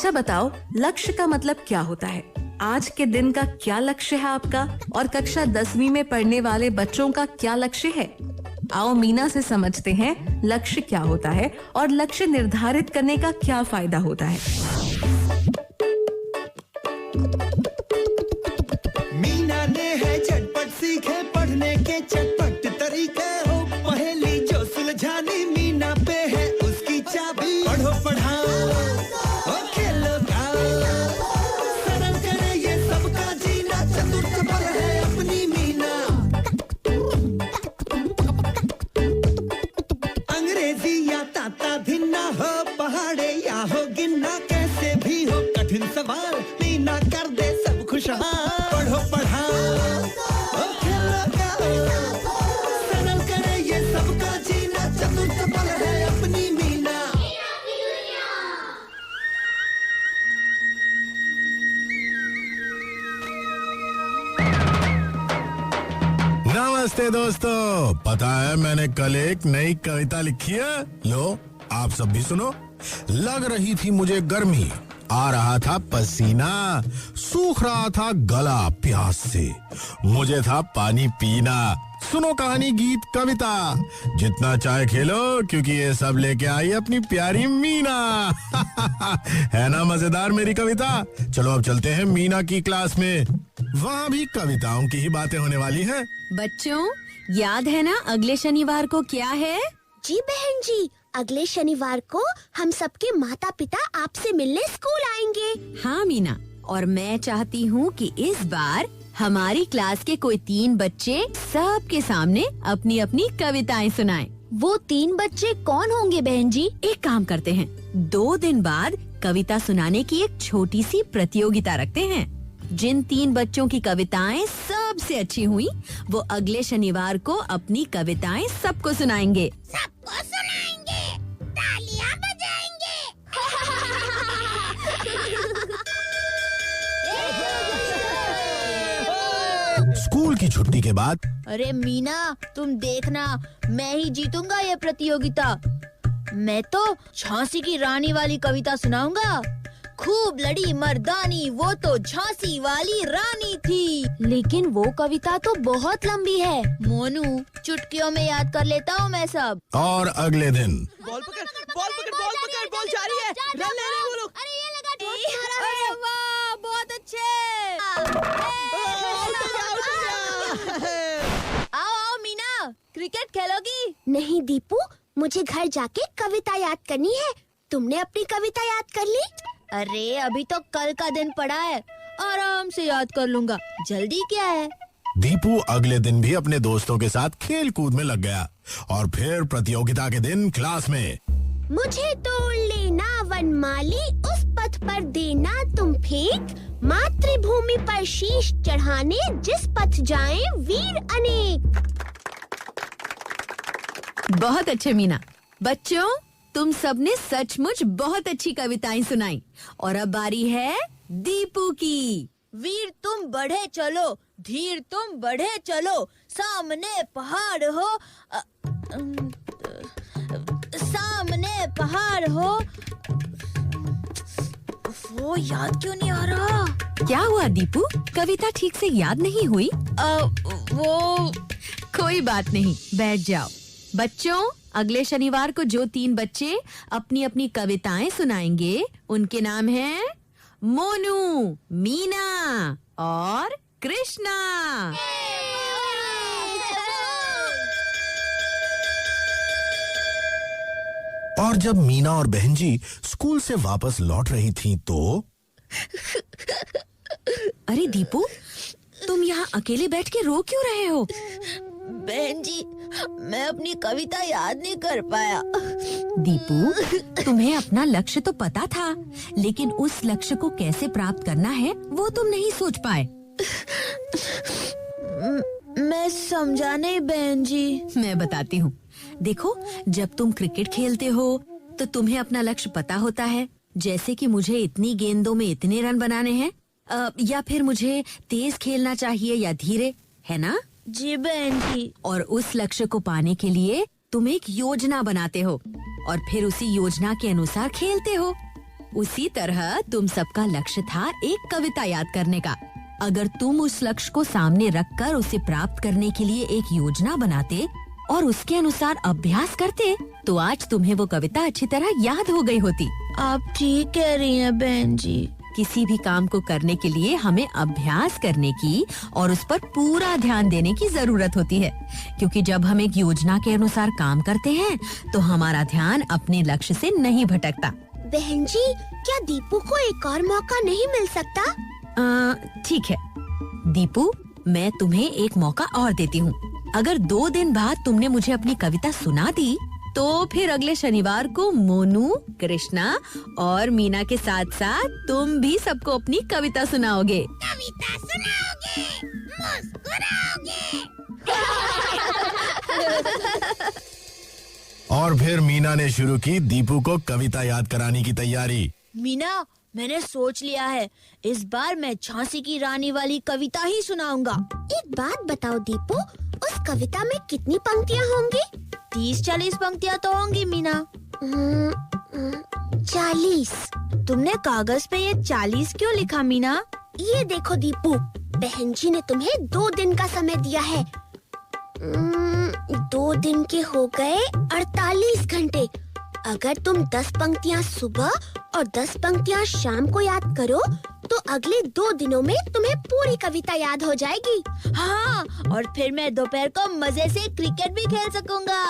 अच्छा बताओ, लक्ष्य का मतलब क्या होता है? आज के दिन का क्या लक्ष्य है आपका? और कक्षा 10वीं में पढ़ने वाले बच्चों का क्या लक्ष्य है? आओ मीना से समझते हैं लक्ष्य क्या होता है और लक्ष्य निर्धारित करने का क्या फायदा होता है। मीना ने है झटपट सीखे पढ़ने के चटपट तरीके हो, पहेली जो सुलझानी मीना पे है उसकी चाबी। पढ़ो पढ़ाओ और खेलो गाओ, सरल करे ये सबका जीना, चतुर चपल है अपनी मीना। अंग्रेजी या ताता धिन्ना हो, पहाड़े या हो गिन्ना, कैसे भी हो कठिन सवाल मीना कर दे सब खुशहाल। पढ़ो पढ़ाओ और खेलो गाओ, सरल करे ये सबका जीना, चतुर चपल है अपनी मीना। नमस्ते दोस्तों, पता है मैंने कल एक नई कविता लिखी है। लो आप सब भी सुनो। लग रही थी मुझे गर्मी, आ रहा था पसीना, सूख रहा था गला प्यास से, मुझे था पानी पीना। सुनो कहानी, गीत, कविता, जितना चाहे खेलो, क्योंकि ये सब लेके आई अपनी प्यारी मीना। है ना मजेदार मेरी कविता? चलो अब चलते हैं मीना की क्लास में, वहाँ भी कविताओं की ही बातें होने वाली हैं। बच्चों, याद है ना अगले शनिवार को क्या है? जी बहन जी, अगले शनिवार को हम सबके माता पिता आपसे मिलने स्कूल आएंगे। हाँ मीना, और मैं चाहती हूँ कि इस बार हमारी क्लास के कोई 3 बच्चे सबके सामने अपनी अपनी कविताएं सुनाएं। वो 3 बच्चे कौन होंगे बहन जी? एक काम करते हैं, 2 दिन बाद कविता सुनाने की एक छोटी सी प्रतियोगिता रखते हैं। जिन 3 बच्चों की कविताएं सबसे अच्छी हुई, वो अगले शनिवार को अपनी कविताएं सबको सुनाएंगे। सबको सुनाएंगे, तालियां बजाएंगे। स्कूल की छुट्टी के बाद अरे मीना, तुम देखना, मैं ही जीतूंगा ये प्रतियोगिता। मैं तो झांसी की रानी वाली कविता सुनाऊंगा। खूब लड़ी मर्दानी, वो तो झांसी वाली रानी थी। लेकिन वो कविता तो बहुत लंबी है मोनू, चुटकियों में याद कर लेता हूँ मैं सब। और अगले दिन बॉल पकड़, बॉल पकड़, बॉल पकड़, बॉल जा रही है, रन ले रहे हैं वो लोग। अरे ये लगा, अरे वाह, बहुत अच्छे। आओ आओ मीना, क्रिकेट खेलोगी? नहीं दीपू, मुझे घर जाके कविता याद करनी है। तुमने अपनी कविता याद कर ली? अरे अभी तो कल का दिन पड़ा है, आराम से याद कर लूंगा, जल्दी क्या है। दीपू अगले दिन भी अपने दोस्तों के साथ खेल कूद में लग गया और फिर प्रतियोगिता के दिन क्लास में। मुझे तोड़ लेना वनमाली, उस पथ पर देना तुम फेंक, मातृभूमि पर शीश चढ़ाने, जिस पथ जाएं वीर अनेक। बहुत अच्छे मीना। बच्चों, तुम सबने सचमुच बहुत अच्छी कविताएं सुनाई। और अब बारी है दीपू की। वीर तुम बढ़े चलो, धीर तुम बढ़े चलो, सामने पहाड़ हो, सामने पहाड़ हो। वो याद क्यों नहीं आ रहा? क्या हुआ दीपू, कविता ठीक से याद नहीं हुई? वो कोई बात नहीं, बैठ जाओ। बच्चों, अगले शनिवार को जो 3 बच्चे अपनी अपनी कविताएं सुनाएंगे, उनके नाम हैं मोनू, मीना और कृष्णा। और जब मीना और बहन जी स्कूल से वापस लौट रही थीं तो अरे दीपू, तुम यहाँ अकेले बैठ के रो क्यों रहे हो? बहन जी, मैं अपनी कविता याद नहीं कर पाया। दीपू, तुम्हें अपना लक्ष्य तो पता था, लेकिन उस लक्ष्य को कैसे प्राप्त करना है वो तुम नहीं सोच पाए। मैं समझा नहीं बहन जी। मैं बताती हूँ। देखो, जब तुम क्रिकेट खेलते हो तो तुम्हें अपना लक्ष्य पता होता है, जैसे कि मुझे इतनी गेंदों में इतने रन बनाने हैं, या फिर मुझे तेज खेलना चाहिए या धीरे, है ना? जी बहन जी। और उस लक्ष्य को पाने के लिए तुम एक योजना बनाते हो और फिर उसी योजना के अनुसार खेलते हो। उसी तरह तुम सबका लक्ष्य था एक कविता याद करने का। अगर तुम उस लक्ष्य को सामने रखकर उसे प्राप्त करने के लिए एक योजना बनाते और उसके अनुसार अभ्यास करते, तो आज तुम्हें वो कविता अच्छी तरह याद हो गई होती। आप ठीक कह रही हैं बहन जी। किसी भी काम को करने के लिए हमें अभ्यास करने की और उस पर पूरा ध्यान देने की जरूरत होती है, क्योंकि जब हम एक योजना के अनुसार काम करते हैं तो हमारा ध्यान अपने लक्ष्य से नहीं भटकता। बहन जी, क्या दीपू को एक और मौका नहीं मिल सकता? ठीक है दीपू, मैं तुम्हें एक मौका और देती हूँ। अगर 2 दिन बाद तुमने मुझे अपनी कविता सुना दी, तो फिर अगले शनिवार को मोनू, कृष्णा और मीना के साथ साथ तुम भी सबको अपनी कविता सुनाओगे। कविता सुनाओगे, मुस्कुराओगे। और फिर मीना ने शुरू की दीपू को कविता याद कराने की तैयारी। मीना, मैंने सोच लिया है, इस बार मैं झांसी की रानी वाली कविता ही सुनाऊंगा। एक बात बताओ दीपू, उस कविता में कितनी पंक्तियाँ होंगी? 30-40 पंक्तियाँ तो होंगी मीना। 40। तुमने कागज पे ये 40 क्यों लिखा मीना? ये देखो दीपू, बहन जी ने तुम्हें 2 दिन का समय दिया है। 2 दिन के हो गए 48 घंटे। अगर तुम 10 पंक्तियाँ सुबह और 10 पंक्तियाँ शाम को याद करो, तो अगले 2 दिनों में तुम्हें पूरी कविता याद हो जाएगी। हाँ, और फिर मैं दोपहर को मजे से क्रिकेट भी खेल सकूंगा।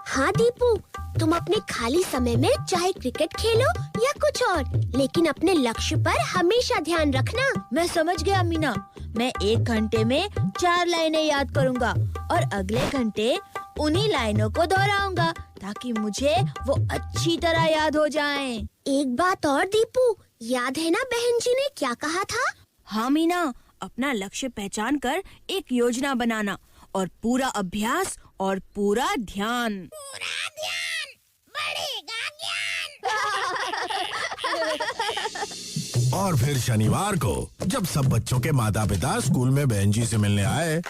हाँ दीपू, तुम अपने खाली समय में चाहे क्रिकेट खेलो या कुछ और, लेकिन अपने लक्ष्य पर हमेशा ध्यान रखना। मैं समझ गया मीना। मैं 1 घंटे में 4 लाइनें याद करूंगा और अगले घंटे उन्हीं लाइनों को दोहराऊंगा, ताकि मुझे वो अच्छी तरह याद हो जाएं। एक बात और दीपू, याद है ना बहन जी ने क्या कहा था? हाँ मीना, अपना लक्ष्य पहचान कर एक योजना बनाना और पूरा अभ्यास और पूरा ध्यान। बढ़ेगा ज्ञान। और फिर शनिवार को जब सब बच्चों के माता पिता स्कूल में बहन जी से मिलने आए,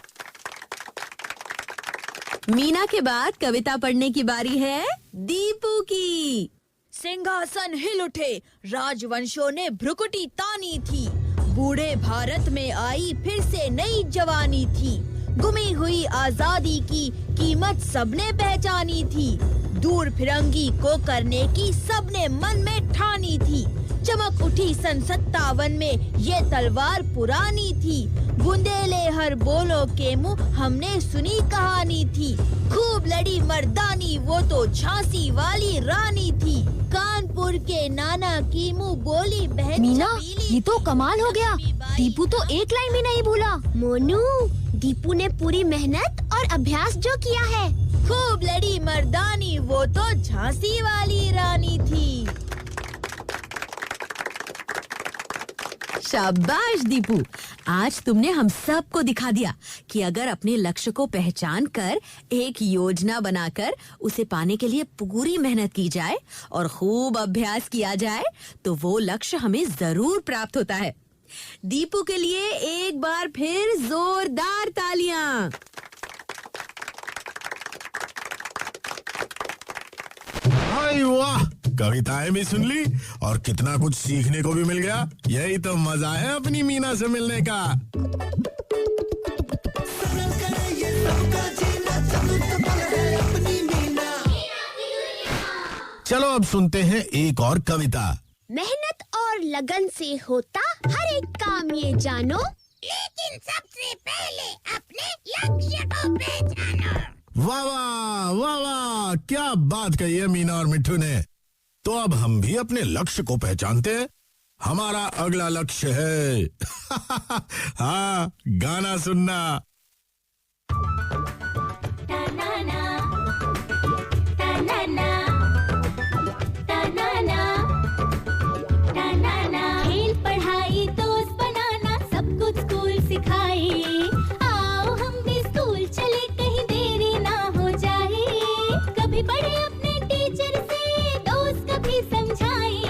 मीना के बाद कविता पढ़ने की बारी है दीपू की। सिंहासन हिल उठे, राजवंशों ने भ्रुकुटी तानी थी। बूढ़े भारत में आई फिर से नई जवानी थी। गुमी हुई आजादी की कीमत सबने पहचानी थी। दूर फिरंगी को करने की सबने मन में ठानी थी। चमक उठी सन 57 में ये तलवार पुरानी थी। बुंदेले हर बोलो के मुंह हमने सुनी कहानी थी। खूब लड़ी मर्दानी वो तो झांसी वाली रानी थी। कानपुर के नाना की मुंह बोली बहन मीना, छबीली ये तो कमाल हो गया। दीपू तो एक लाइन भी नहीं भूला। मोनू, दीपू ने पूरी मेहनत और अभ्यास जो किया है। खूब लड़ी मर्दानी वो तो झांसी वाली रानी थी। शाबाश दीपू, आज तुमने हम सबको दिखा दिया कि अगर अपने लक्ष्य को पहचान कर एक योजना बनाकर उसे पाने के लिए पूरी मेहनत की जाए और खूब अभ्यास किया जाए, तो वो लक्ष्य हमें जरूर प्राप्त होता है। दीपू के लिए एक बार फिर जोरदार तालियां। हाय वाह, कविताएं भी सुन ली और कितना कुछ सीखने को भी मिल गया। यही तो मजा है अपनी मीना से मिलने का। सरल करे ये सबका जीना, चतुर पल है अपनी मीना। चलो अब सुनते हैं एक और कविता। मेहनत और लगन से होता हर एक काम ये जानो, लेकिन सबसे पहले अपने लक्ष्य को पहचानो। वाह वाह वाह वाह, क्या बात कही है मीना और मिट्ठू ने। तो अब हम भी अपने लक्ष्य को पहचानते हैं। हमारा अगला लक्ष्य है हाँ, गाना सुनना। खेल पढ़ाई दोस्त बनाना सब कुछ स्कूल सिखाए। आओ हम भी स्कूल चले, कहीं देरी ना हो जाए। कभी पढ़े अपने टीचर से, दोस्त कभी समझाए।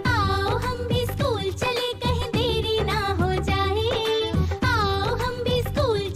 आओ हम भी स्कूल चले, कहीं देरी ना हो जाए। आओ हम भी स्कूल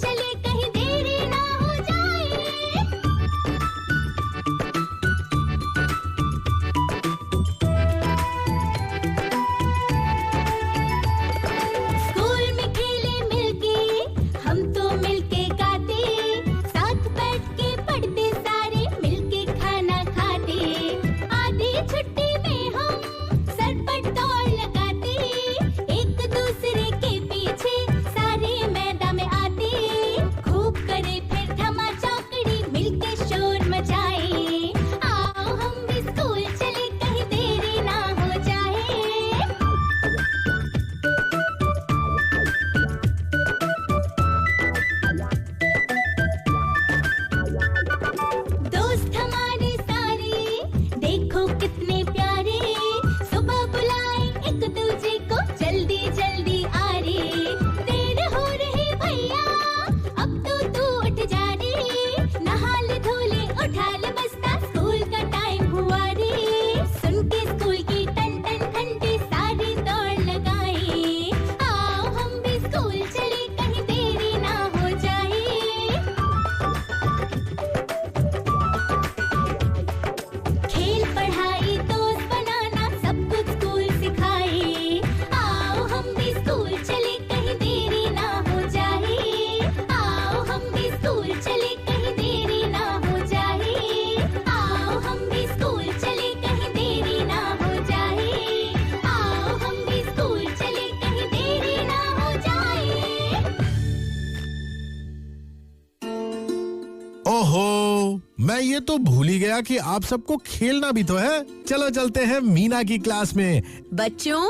मैं ये तो भूल ही गया कि आप सबको खेलना भी तो है। चलो चलते हैं मीना की क्लास में। बच्चों,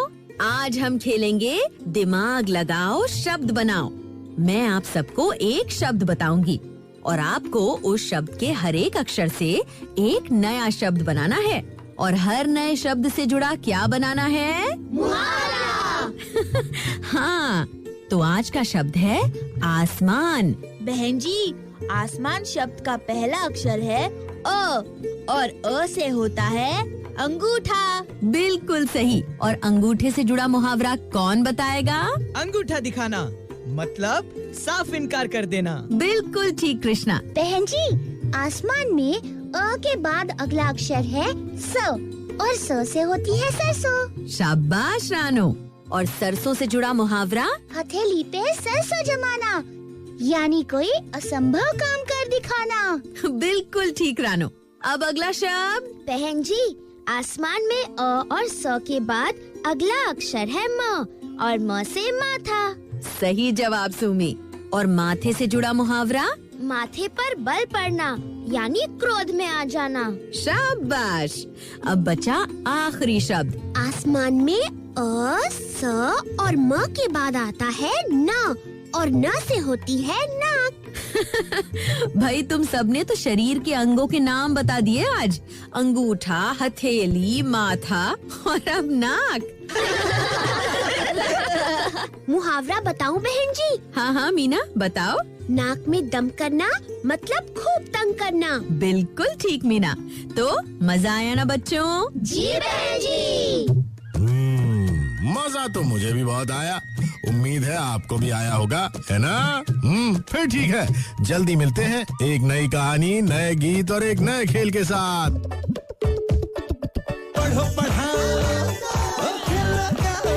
आज हम खेलेंगे दिमाग लगाओ शब्द बनाओ। मैं आप सबको एक शब्द बताऊंगी और आपको उस शब्द के हर एक अक्षर से एक नया शब्द बनाना है और हर नए शब्द से जुड़ा क्या बनाना है? हाँ, तो आज का शब्द है आसमान। बहन जी, आसमान शब्द का पहला अक्षर है अ और अ से होता है अंगूठा। बिल्कुल सही। और अंगूठे से जुड़ा मुहावरा कौन बताएगा? अंगूठा दिखाना मतलब साफ इनकार कर देना। बिल्कुल ठीक कृष्णा। बहन जी, आसमान में अ के बाद अगला अक्षर है स और स से होती है सरसों। शाबाश रानो। और सरसों से जुड़ा मुहावरा? हथेली पे सरसों जमाना, यानी कोई असंभव काम कर दिखाना। बिल्कुल ठीक रानो। अब अगला शब्द? बहन जी, आसमान में अ और स के बाद अगला अक्षर है म और म से माथा। सही जवाब सुमी। और माथे से जुड़ा मुहावरा? माथे पर बल पड़ना, यानी क्रोध में आ जाना। शाबाश। अब बचा आखिरी शब्द। आसमान में अ, स और म के बाद आता है न और न से होती है नाक। भाई तुम सबने तो शरीर के अंगों के नाम बता दिए आज। अंगूठा, हथेली, माथा और अब नाक। मुहावरा बताऊं बहन जी? हाँ हाँ मीना बताओ। नाक में दम करना मतलब खूब तंग करना। बिल्कुल ठीक मीना। तो मजा आया ना बच्चों? जी बहन जी। मजा तो मुझे भी बहुत आया। उम्मीद है आपको भी आया होगा, है ना? फिर ठीक है, जल्दी मिलते हैं एक नई कहानी, नए गीत और एक नए खेल के साथ। पढ़ो पढ़ाओ और खेलो गाओ,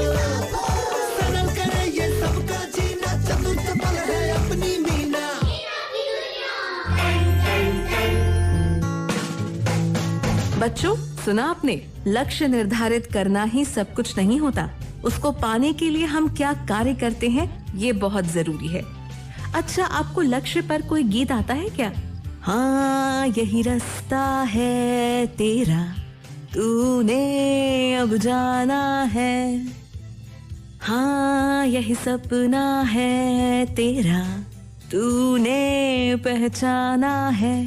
सरल करे ये सबका जीना, चतुर चपल है अपनी मीना। बच्चों, सुना आपने? लक्ष्य निर्धारित करना ही सब कुछ नहीं होता, उसको पाने के लिए हम क्या कार्य करते हैं ये बहुत जरूरी है। अच्छा, आपको लक्ष्य पर कोई गीत आता है क्या? हाँ, यही रास्ता है तेरा, तूने अब जाना है। हाँ, यही सपना है तेरा, तूने पहचाना है।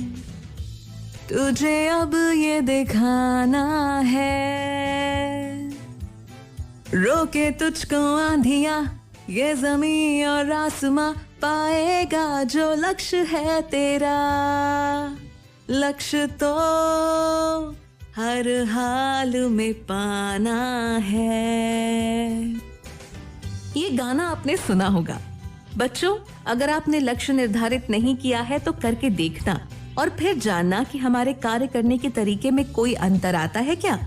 तुझे अब ये दिखाना है, रोके तुझको आंधियां, ये जमीन और आसमां, पाएगा जो लक्ष्य है तेरा। लक्ष्य तो हर हाल में पाना है। ये गाना आपने सुना होगा। बच्चों, अगर आपने लक्ष्य निर्धारित नहीं किया है तो करके देखना और फिर जानना कि हमारे कार्य करने के तरीके में कोई अंतर आता है क्या।